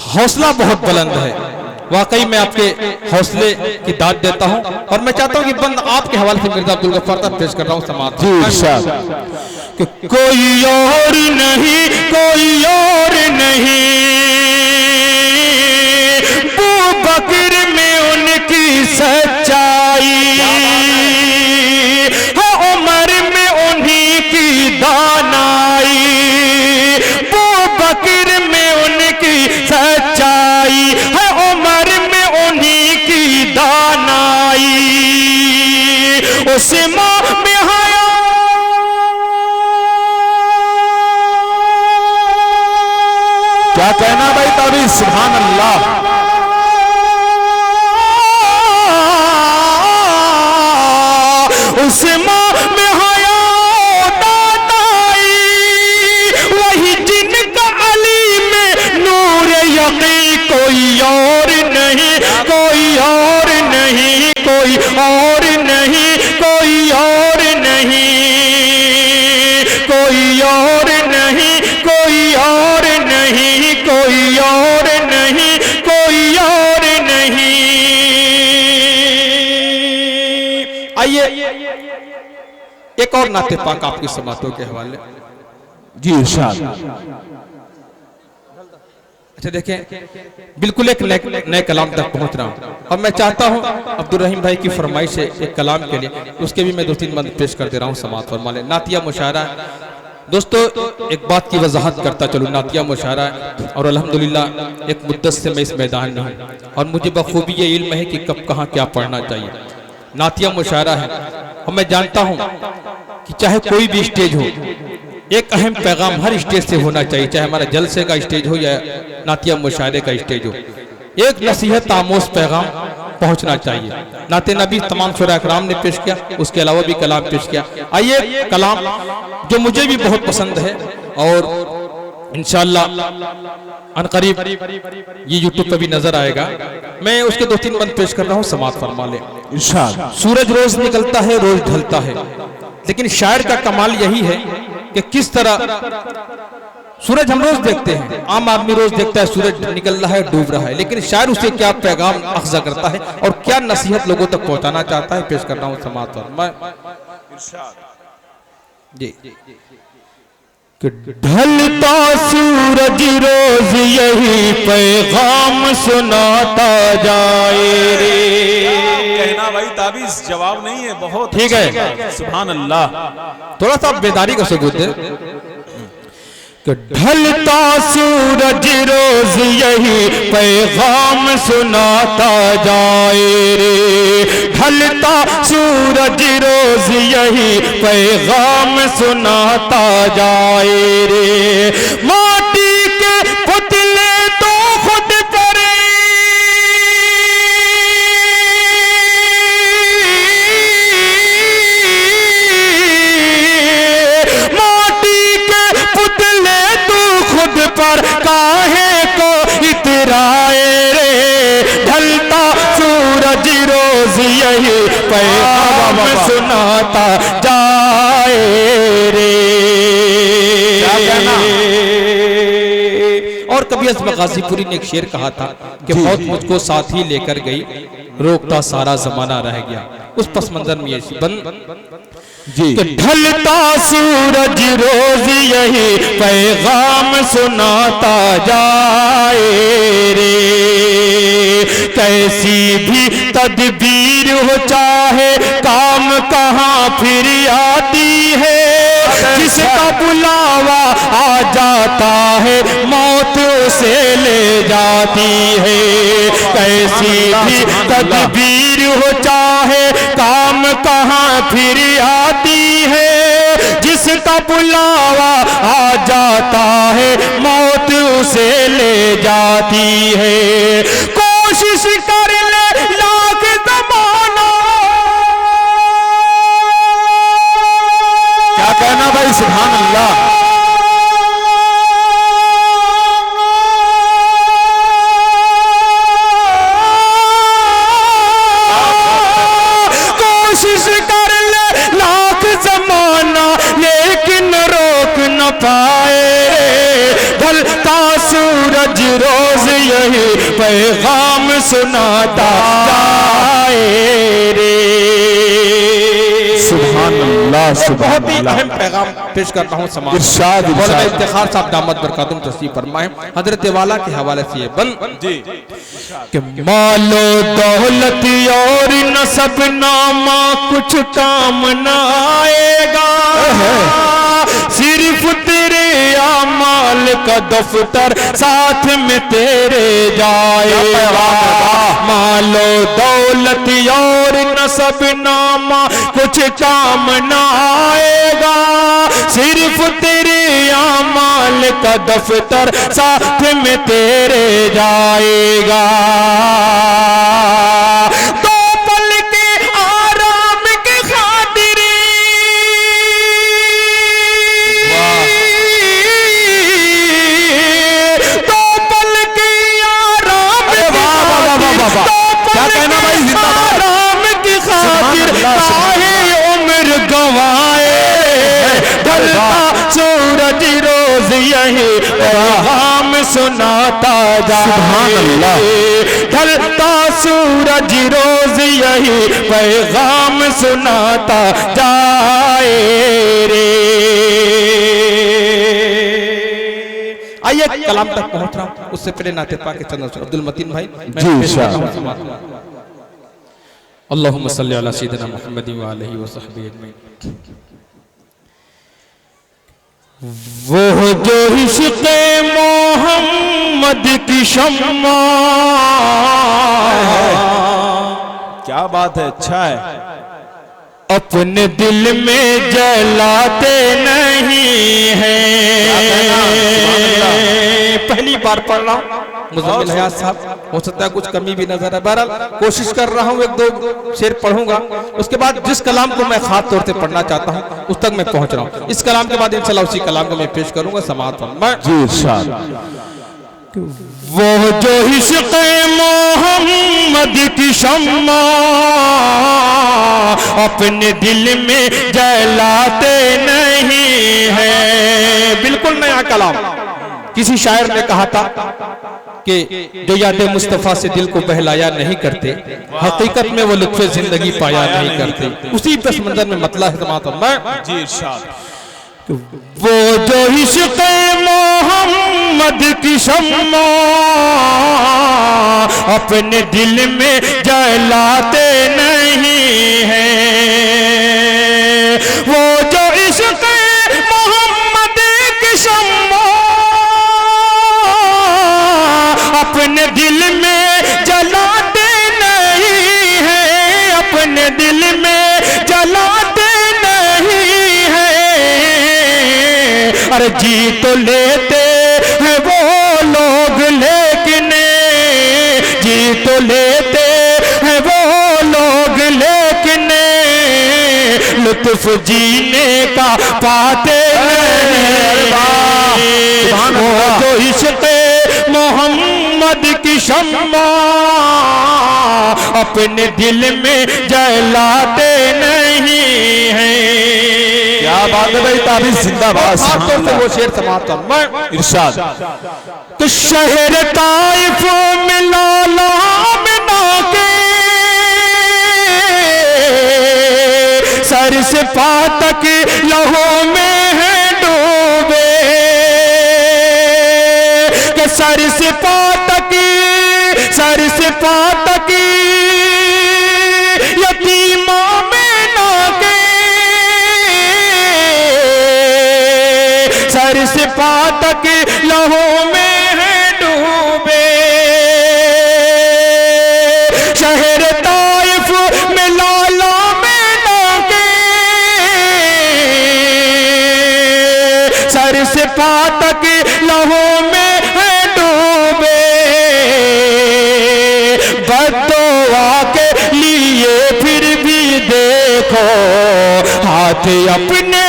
हौसला बहुत बुलंद है, वाकई मैं आपके हौसले की दाद देता हूं, और मैं चाहता हूं कि बंद आपके हवाले से मिर्जा अब्दुल गफ्फार साहब पेश कर रहा हूं समाज कि कोई और नहीं, कोई और नहीं, अबू बकर में उनकी सच्चाई है, उमर में उन्हीं की दानाई, अबू बकर में उनकी सच्चाई है, उमर में उन्हीं की दानाई, उस्मान में हया, क्या कहना भाई ताबीज, सुभान अल्लाह, उस्मान में हया दानाई, वही जिनका अली में नूर यक़ी, कोई और नहीं, कोई और नहीं, कोई और नहीं, कोई और नहीं, कोई और नहीं, कोई और नहीं, कोई और नहीं, कोई और नहीं। आइए एक और नाते पाक आपकी समातों के हवाले जी इरशाद। अच्छा देखें, बिल्कुल एक नए कलाम तक पहुंच रहा हूं, और मैं चाहता हूं अब्दुल रहीम भाई की फरमाइश है एक कलाम के लिए, उसके भी मैं 2-3 बंद पेश कर दे रहा हूं, समात फरमा ले। नातिया मुशायरा दोस्तों, एक बात की वजाहत करता चलूँ, नातिया मुशायरा है, और अल्हम्दुलिल्लाह एक मुद्दत से मैं इस मैदान में हूँ, और मुझे बखूबी ये इल्म है कि कब कहाँ क्या पढ़ना चाहिए। नातिया मुशायरा है, और मैं जानता हूँ कि चाहे कोई भी स्टेज हो, एक अहम पैगाम हर स्टेज से होना चाहिए, चाहे हमारा जलसे का स्टेज हो या नातिया मुशायरे का स्टेज हो, एक नसीहत आमोज पैगाम पहुंचना चाहिए। नाते नबी तमाम शुरा इकराम ने पेश किया, उसके अलावा भी कलाम पेश किया। आइए कलाम जो मुझे भी बहुत पसंद है, और इंशाअल्लाह अनकरीब ये यूट्यूब पे भी नजर आएगा, मैं उसके 2-3 बंद पेश कर रहा हूँ, समात फरमा ले। सूरज रोज निकलता है, रोज ढलता है, लेकिन शायर का कमाल यही है कि किस तरह सूरज हम रोज देखते हैं, आम आदमी रोज देखता है सूरज निकल रहा है, डूब रहा है, लेकिन शायर उसे क्या पैगाम अख्जा करता है और क्या नसीहत लोगों तक पहुंचाना चाहता है, पेश कर रहा हूं समात पर। मैं जी कि ढलता सूरज रोज यही पैगाम सुनाता जाए रे। कहना भाई ताबीज जवाब नहीं है, बहुत ठीक है, सुभान अल्लाह। थोड़ा सा बेदारी का सबूत है कि ढलता सूरज रोज यही पैगाम सुनाता जाए रे। ढलता सूरज रोज यही पैगाम सुनाता जाए रे। माटी के पुतले तो खुद पर पर काहे को इतराए रे। ढलता सूरज रोज यही पैगाम सुनाता जाए रे। और कभी असमा गाजीपुरी ने एक शेर कहा था कि मौत मुझको साथ ही लेकर गई, रोकता सारा जमाना रह गया। उस पस मंजर में ये जी ढलता सूरज रोज यही पैगाम सुनाता जाए रे। कैसी भी तदबीर हो चाहे काम कहाँ फिर आती है। जिसका बुलावा आ जाता है मौत उसे ले जाती है। कैसी भी तदबीर हो चाहे काम कहाँ फिर आती है। जिसका बुलावा आ जाता है मौत उसे ले जाती है। कोशिश कर ले लाख ज़माना। क्या कहना भाई, सुभान अल्लाह। ढलता सूरज रोज यही पैगाम सुनाता जाए रे। सुभान अल्लाह, सुभान बहुत ही अहम पैगाम पेश करता हूँ समाज। इरशाद इफ्तिखार साहब दामद बरकातुम तशरीफ फरमाएं। हजरत वाला के हवाले से ये बंद जी कि मालो दौलत और नसब नामा कुछ काम न आएगा। सिर्फ तेरे अमाल का दफ्तर साथ में तेरे जाएगा। मालो दौलत और नसब नामा कुछ काम न आएगा। सिर्फ तेरे अमाल का दफ्तर साथ में तेरे जाएगा। तो पल के आराम के खातिर उम्र गवाए। ढलता सूरज रोज यही पैगाम सुनाता जाए। ढलता सूरज रोज यही पैगाम सुनाता जाए रे। आइए कलाम तक पहुंच रहा हूं, उससे पहले नाते पाक के चंद अब्दुल मतीन भाई जी अल्लाहुम्मा सल्ली अला सय्यिदिना मुहम्मद व आलिहि व सहबिहि अजमईन। वो जो इश्क़े मोहम्मद की शम्मा, क्या बात है, अच्छा है। अपने दिल में जलाते नहीं है। पहली बार पढ़ रहा हूँ मुज़म्मिल हयात साहब, हो सकता है कुछ कमी भी नजर है। बहरहाल कोशिश कर रहा हूँ, एक दो शेर पढ़ूंगा, उसके बाद जिस कलाम को मैं खास तौर से पढ़ना चाहता हूँ उस तक मैं पहुंच रहा हूँ। इस कलाम के बाद इंशाल्लाह उसी कलाम को मैं पेश करूंगा समाअत फरमाएं। वो जो इश्क़े मोहम्मद की शम्मा अपने दिल में जलाते नहीं है। बिल्कुल नया कलाम। किसी शायर ने कहा था कि जो यादें मुस्तफ़ा से दिल को बहलाया नहीं करते, हकीकत में वो लुत्फ़े जिंदगी पाया नहीं करते। उसी पस मंजर में मतला है समाअत। जी इरशाद। वो जो इश्क़ मोहम्मद की शम्मा अपने दिल में जलाते नहीं हैं, वो जो इश्क़ मोहम्मद की शम्मा अपने दिल में जलाते नहीं हैं, अपने दिल में जलाते नहीं हैं। अरे जी तो लेते हैं वो लोग लेकिन, जी तो लेते हैं वो लोग लेकिन लुत्फ जीने का पाते नहीं। वो जो इश्क़ मोहम्मद की शम्मा अपने दिल में जलाते नहीं हैं। क्या बात है भाई, ताबीज़ जिंदाबाद। वो शेर समाप्त मैं इरशाद। तो शहर ताइफ मिला मिना के सर से पाँव तक लहू में है डूबे, के सर से पाँव तक, सर से पाँव तक यतीमा में ना के, सर से पाँव तक लहू में है डूबे। शहर ताइफ में लाला में ना के सर से पाँव तक लहू में है डूबे। बद्दुआ के लिए फिर भी देखो हाथ अपने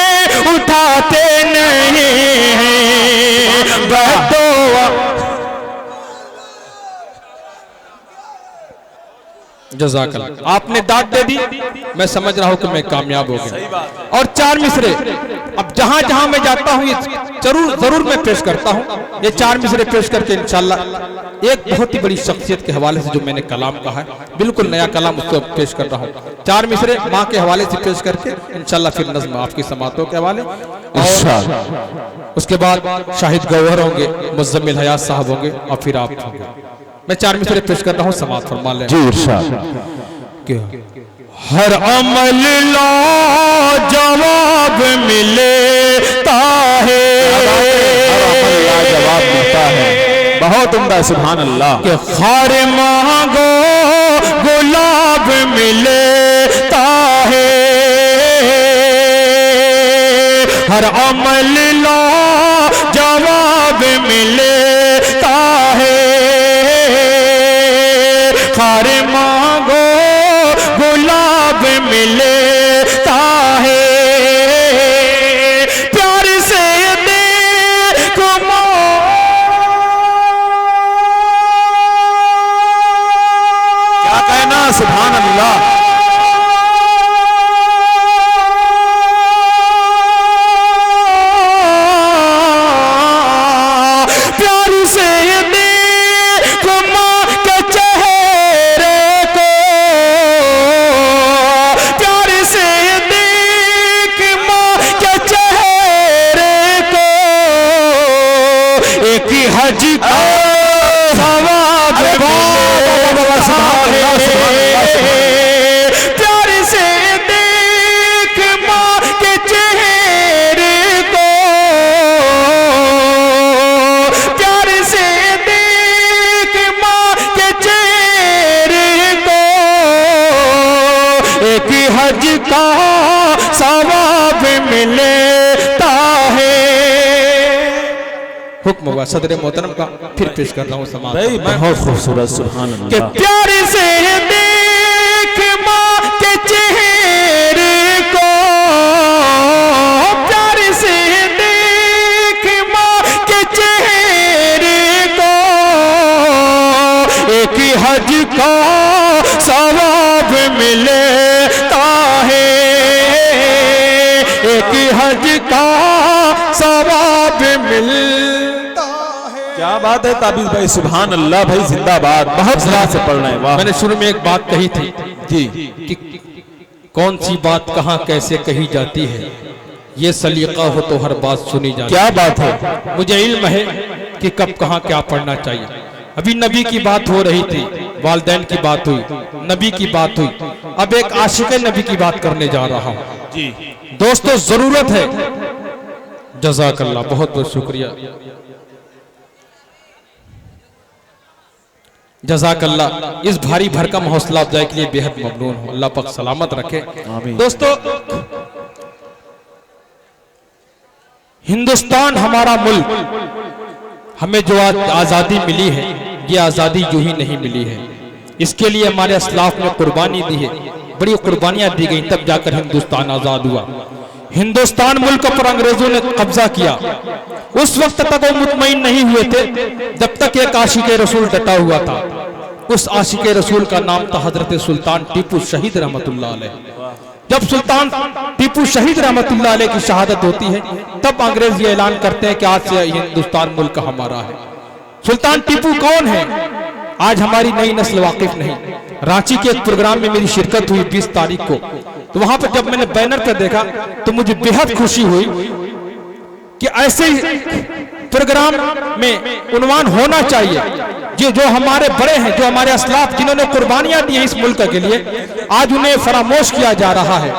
उठाते नहीं हैं। बद्दुआ जज़ाकल्लाह, आपने दाद दे दी, मैं समझ रहा हूं कि मैं कामयाब हो गया। और चार मिसरे अब जहां जहां मैं जाता हूं ये जरूर मैं पेश करता हूं। ये चार मिसरे पेश करके इंशाल्लाह एक बहुत ही बड़ी शख्सियत के हवाले से जो मैंने कलाम कहा है, बिल्कुल नया कलाम उसको पेश कर रहा हूं। चार मिसरे माँ के हवाले से पेश करके इंशाल्लाह फिर नज़्म आपकी समातों के हवाले, और उसके बाद शाहिद गौहर होंगे, मुज़म्मिल हयात साहब होंगे, और फिर आप होंगे। मैं चार मिसरे पेश कर रहा हूँ, समात फरमा लें। जी इरशाद। हर अमल ला जवाब मिलता है, जवाब मिलता है, बहुत उम्दा, सुभान अल्लाह। कि खार मांगो गुलाब मिलता है, हर अमल ला जवाब मिलता है, खार मांगो गुलाब मिलता है। प्यार से देखो क्या कहना, सुभान अल्लाह। प्यार से देखो माँ के चेहरे को, प्यार से देख माँ के चेहरे को, एक हज का सवाब मिलता है। प्यार से देख माँ के चेहरे को, प्यार से देख माँ के चेहरे को, एक हज का सवाब मिलता है। हुक्म हुआ सदर मोहतरम का, फिर पेश कर रहा हूँ समाज भाई बहुत खूबसूरत, सुभान कि अल्लाह। प्यार से देख माँ के चेहरे को, प्यार से देख माँ के चेहरे को, एक हज का सवाब मिलता है, एक हज का सवाब मिलता है। क्या बात है ताबीज़ भाई, सुभान अल्लाह भाई, जिंदाबाद। बहुत सलाह से पढ़ रहे हैं, वाह। मैंने शुरू में एक बात कही थी जी, कि कौन सी बात कहाँ कैसे कही जाती है, ये सलीका हो तो हर बात सुनी जाती। क्या बात है। मुझे इल्म है कि कब कहाँ क्या पढ़ना चाहिए। अभी नबी की बात हो रही थी, वालिदैन की बात हुई, नबी की बात हुई, अब एक आशिक नबी की बात करने जा रहा हूँ जी। दोस्तों। जरूरत है, जज़ाकल्लाह, बहुत बहुत शुक्रिया, जज़ाकल्लाह। इस भारी भरकम हौसला अफजाई के लिए बेहद ममनून हूँ। अल्लाह पाक सलामत रखे। दोस्तों, हिंदुस्तान हमारा मुल्क, हमें जो आज आज़ादी मिली है, ये आज़ादी यूं ही नहीं मिली है। इसके लिए हमारे अस्लाफ ने कुर्बानी दी है, बड़ी कुर्बानियां दी गई, तब जाकर हिंदुस्तान आज़ाद हुआ। हिंदुस्तान मुल्क पर अंग्रेजों ने कब्जा किया। उस वक्त तक वो मुतमईन नहीं हुए थे जब तक एक आशिक रसूल डटा हुआ था। उस आशिक रसूल का नाम था हजरत सुल्तान टीपू शहीद रहमतुल्लाह अलैह। जब सुल्तान टीपू शहीद रहमतुल्लाह अलैह की शहादत होती है, तब अंग्रेज ये ऐलान करते हैं कि आज से हिंदुस्तान मुल्क हमारा है। सुल्तान टीपू कौन है, आज हमारी नई नस्ल वाकिफ नहीं। रांची के एक प्रोग्राम में मेरी शिरकत हुई 20 तारीख को, तो वहां पर जब मैंने बैनर पर देखा तो मुझे बेहद खुशी हुई कि ऐसे प्रोग्राम में उन्वान होना चाहिए। जो हमारे बड़े हैं, जो हमारे असलाफ जिन्होंने कुर्बानियां दी हैं इस मुल्क के लिए, आज उन्हें फरामोश किया जा रहा है,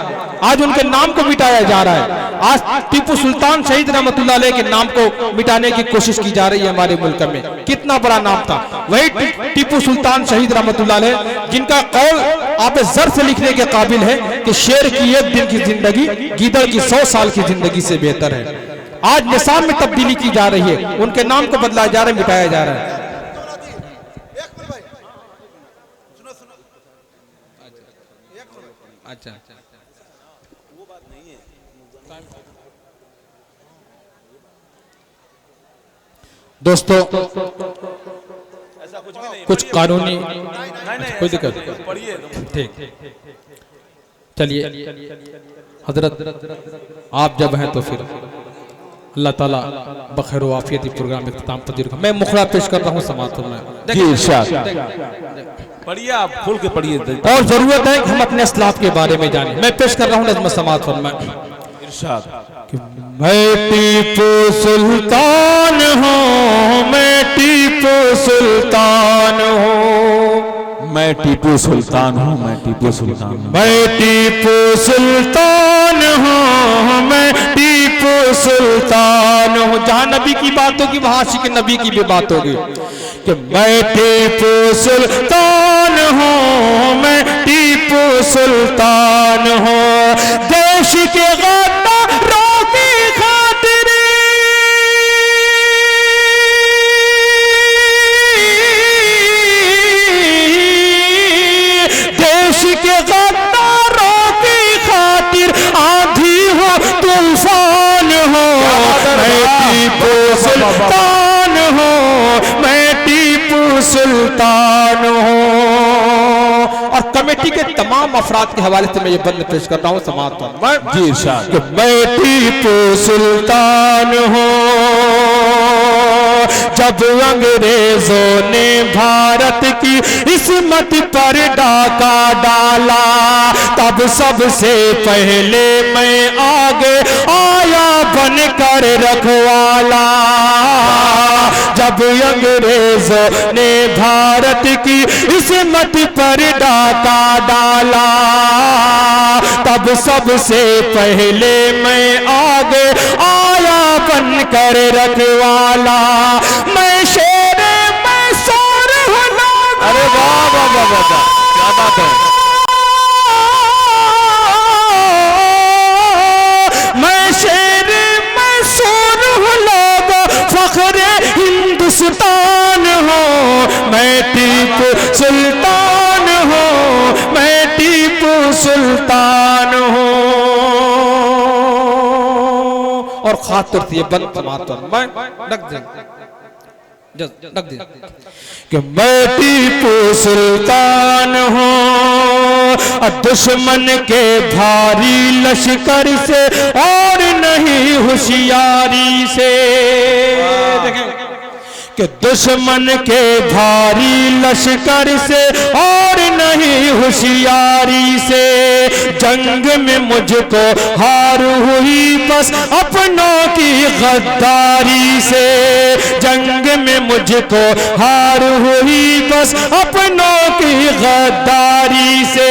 आज उनके नाम को मिटाया जा रहा है। आज टीपू सुल्तान शहीद रहमतुल्लाह अलैह के नाम को मिटाने की कोशिश की जा रही है हमारे मुल्क में। कितना बड़ा नाम था वही टीपू सुल्तान शहीद रहमतुल्लाह अलैह, जिनका कौल आप जर से लिखने के काबिल है कि शेर की एक दिन की जिंदगी गीदड़ की 100 साल की जिंदगी से बेहतर है। आज निशान में तब्दीली की जा रही है, उनके नाम को बदला जा रहा है, मिटाया जा रहा है। अच्छा, वो बात नहीं है। दोस्तों, कुछ कानूनी कोई दिक्कत, ठीक, चलिए हजरत आप जब हैं तो फिर अल्लाह ताला बखैर वाफियत प्रोग्राम में इख्तिताम पजीर। मैं मुखड़ा पेश कर रहा हूँ समात में जी, इरशाद पढ़िए, आप खोल के पढ़िए। और जरूरत है कि हम अपने अस्लाफ के बारे में जानें। मैं पेश कर रहा हूँ नज़्म समात फरमाए। इरशाद। मैं टीपू सुल्तान हूँ, मैं टीपू सुल्तान हूँ, मैं टीपू सुल्तान हूँ, मैं टीपू सुल्तान हूँ, मैं टीपू सुल्तान हूँ, मैं टीपू सुल्तान हूँ। जहाँ नबी की बात होगी वहाँ आशिक नबी की भी बात होगी कि मैं टीपू सुल्तान हूँ, मैं टीपू सुल्तान हूँ। देश के गद्दारों की खातिर के गद्दारों की खातिर आंधी हो तूफान हो, मैं टीपू सुल्तान हो, मैं टीपू सुल्तान हो। और कमेटी के तमाम अफराद के हवाले से मैं ये बंद पेश कर रहा हूँ समात पर जी, इरशाद। मैं टीपू सुल्तान हो, जब अंग्रेजों ने भारत की इस्मत पर डाका डाला, तब सबसे पहले मैं आगे आया बनकर रखवाला। जब अंग्रेजों ने भारत की इस्मत पर डाका डाला, तब सबसे पहले मैं आगे आया बनकर रखवाला। मैं शेर मैं सोर होना। अरे वाह वाह वाह वाह, क्या बात है। मैं शेर मैं सोर हूँ, लोग फख्रे हिंदुस्तान हो, मैं टीपू सुल्तान हो, मैं टीपू सुल्तान हो। और खातिर थी बंद समातन मैं रख दे कि मैं टीपू सुल्तान हूँ, दुश्मन के भारी लश्कर से और नहीं होशियारी से। कि दुश्मन के भारी लश्कर से और नहीं होशियारी से, जंग में मुझको हार हुई बस अपनों की गद्दारी से, जंग में मुझको हार हुई बस अपनों की गद्दारी से।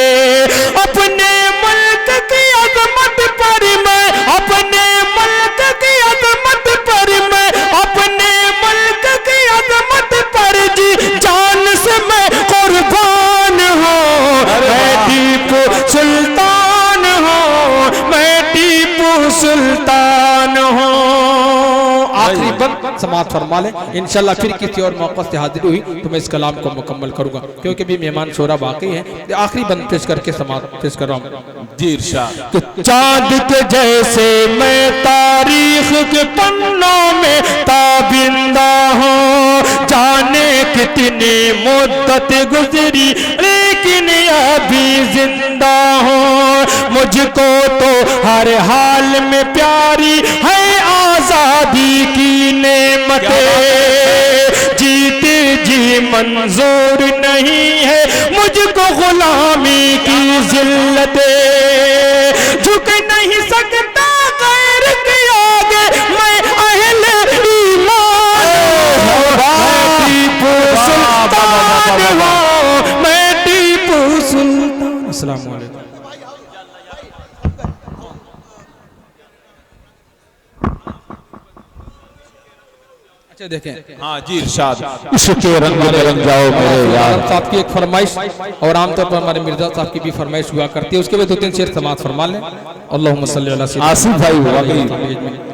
अपने मुल्क की अजमत पर मैं, अपने मुल्क की अजमत पर मैं, अपने मुल्क की अजमत पर जी जान से मैं कुर्बान हूँ। मैं टीपू सुल्तान हूँ, मैं टीपू सुल्तान हूँ। आखिरी बंद समाप्त फरमा ले, इंशाल्लाह फिर किसी और मौके से हाजिर हुई तो मैं इस कलाम को मुकम्मल करूंगा, क्योंकि भी मेहमान शोरा बाकी हैं। आखिरी बंद पेश करके समाप्त पेश कर रहा हूँ। जी इरशाद। चांद के जैसे मैं तारीख के पन्नों में ताबिंदा हूँ, जाने कितनी मुद्दत गुजरी लेकिन अभी जिंदा हूँ। मुझको तो हर हाल में प्यारी है आजादी की नेमतें, जीते जी मंजूर नहीं है मुझको गुलामी की जिल्लतें। झुक नहीं सकता गैर के आगे मैं अहले ईमान हूँ। टीपू सुल्तान हूँ, मैं टीपू सुल्तान। अस्सलाम वालेकुम। अच्छा देखें, हाँ जी इरशाद। इश्क के रंग में रंग जाओ मेरे यार साहब की एक फरमाइश, और आमतौर पर हमारे मिर्जा साहब की भी फरमाइश हुआ करती है, उसके बाद 2-3 शेर समात फरमा लें। अल्लाहुम्मा सल्ली अला सय्यिदना आसिफ भाई हुआ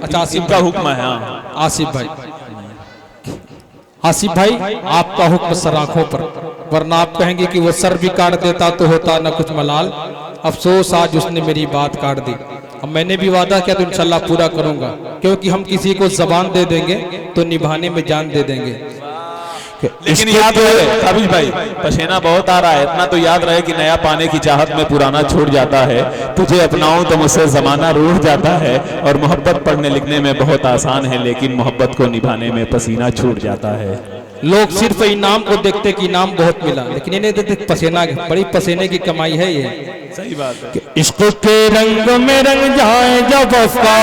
अच्छा आसिफ का हुक्म है। हाँ आसिफ भाई, आसिफ भाई आपका हुक्म सर आंखों पर, वरना आप कहेंगे कि वो सर भी काट देता तो होता न कुछ मलाल। अफसोस आज उसने मेरी बात काट दी। अब मैंने भी वादा किया तो इंशाल्लाह पूरा करूंगा, क्योंकि हम किसी को जबान दे देंगे तो निभाने में जान दे देंगे। लेकिन याद रहे ताबिश भाई, पसीना बहुत आ रहा है, इतना तो याद रहे कि नया पाने की चाहत में पुराना छूट जाता है। तुझे अपनाऊं तो मुझसे जमाना रूठ जाता है, और मोहब्बत पढ़ने लिखने में बहुत आसान है, लेकिन मोहब्बत को निभाने में पसीना छूट जाता है। लोग सिर्फ इनाम को देखते कि इनाम बहुत मिला, लेकिन इन्हें देखते पसीना, बड़ी पसीने की कमाई है ये। सही बात है। इश्क के रंग में रंग जाए जब अफ़कार,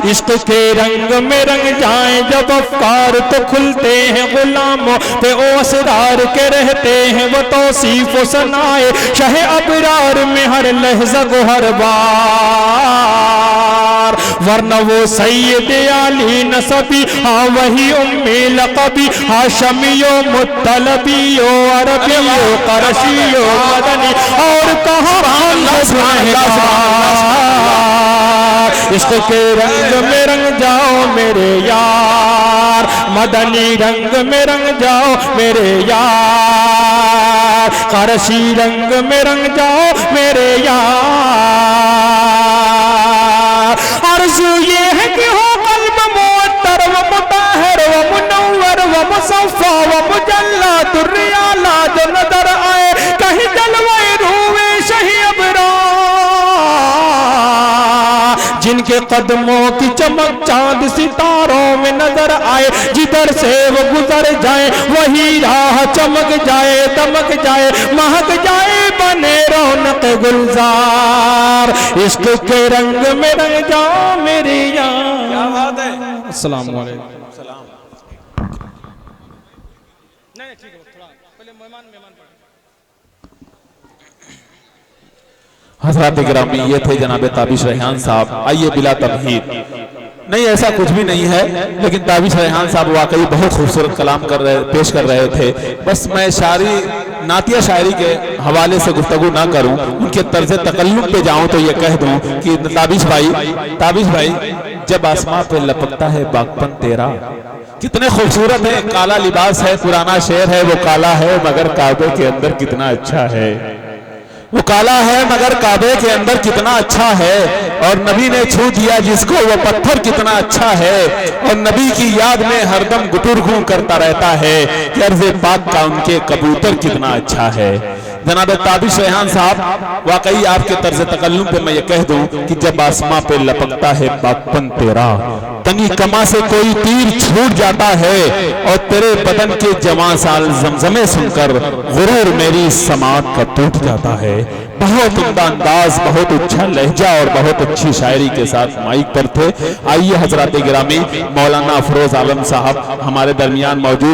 इश्क के रंग में रंग जाए जब अफ़कार, तो खुलते हैं गुलामों पे ओ असरार के, रहते हैं वो तौसीफ व सनाए शाह अबरार में हर लहज़ा को हर बार। वरना वो सैयद आली नसबी, हाँ वही उम्मे लक़बी, हाशमियो मुत्तलबियो अरबियो क़रशियो मदनी, और कहाँ इश्क के रंग में रंग जाओ मेरे यार, मदनी रंग में रंग जाओ मेरे यार, क़रशी रंग में रंग जाओ मेरे यार। आरज़ू ये है कि हो क़ल्ब मुअत्तर व मुताहिर व मुनव्वर व मुसफ़्फ़ा व मुजल्ला दुर्रियाला, जो नजर आए कहीं जलवाए रूए शही अबरार, जिनके कदमों की चमक चांद सितारों में नजर आए, जिधर से वो गुजर जाए वही राह चमक जाए, दमक जाए, महक जाए, बने रौनक गुलजार। इश्क के रंग में रंग जाओ मेरे यार। क्या बात है। अस्सलाम वालेकुम। हज़रात गिरामी, ये थे जनाब ताबिश रेहान साहब। आइए बिला तमहीद, नहीं ऐसा कुछ भी नहीं है, लेकिन ताबिश रेहान साहब वाकई बहुत खूबसूरत कलाम पेश कर रहे थे। बस मैं शायरी, नातिया शायरी के हवाले से गुफ्तगू ना करूं, उनके तर्ज तकल्लुम पे जाऊं तो ये कह दूं कि ताबिश भाई जब आसमां पे लपकता है बागपन तेरा, कितने खूबसूरत है, काला लिबास है, पुराना शेर है, वो काला है मगर काबे के अंदर कितना अच्छा है, वो काला है मगर काबे के अंदर कितना अच्छा है, और नबी ने छू दिया जिसको वो पत्थर कितना अच्छा है, और नबी की याद में हरदम गुटुर घूं करता रहता है कि अर्ज़े पाक का उनके कबूतर कितना अच्छा है। जनाब ताबिश रेहान साहब, वाकई आपके तर्ज तकल्लुम पे मैं ये कह दूं कि जब आसमां पे लपकता है बागपन तेरा, तनी कमा से कोई तीर छूट जाता है और तेरे बदन के जवां साल जमजमे सुनकर गुरूर मेरी समात का टूट जाता है। बहुत उम्दा अंदाज, बहुत अच्छा लहजा और बहुत अच्छी शायरी के साथ माइक पर थे। आइए हजरात गिरामी, मौलाना अफरोज आलम साहब हमारे दरमियान मौजूद हैं।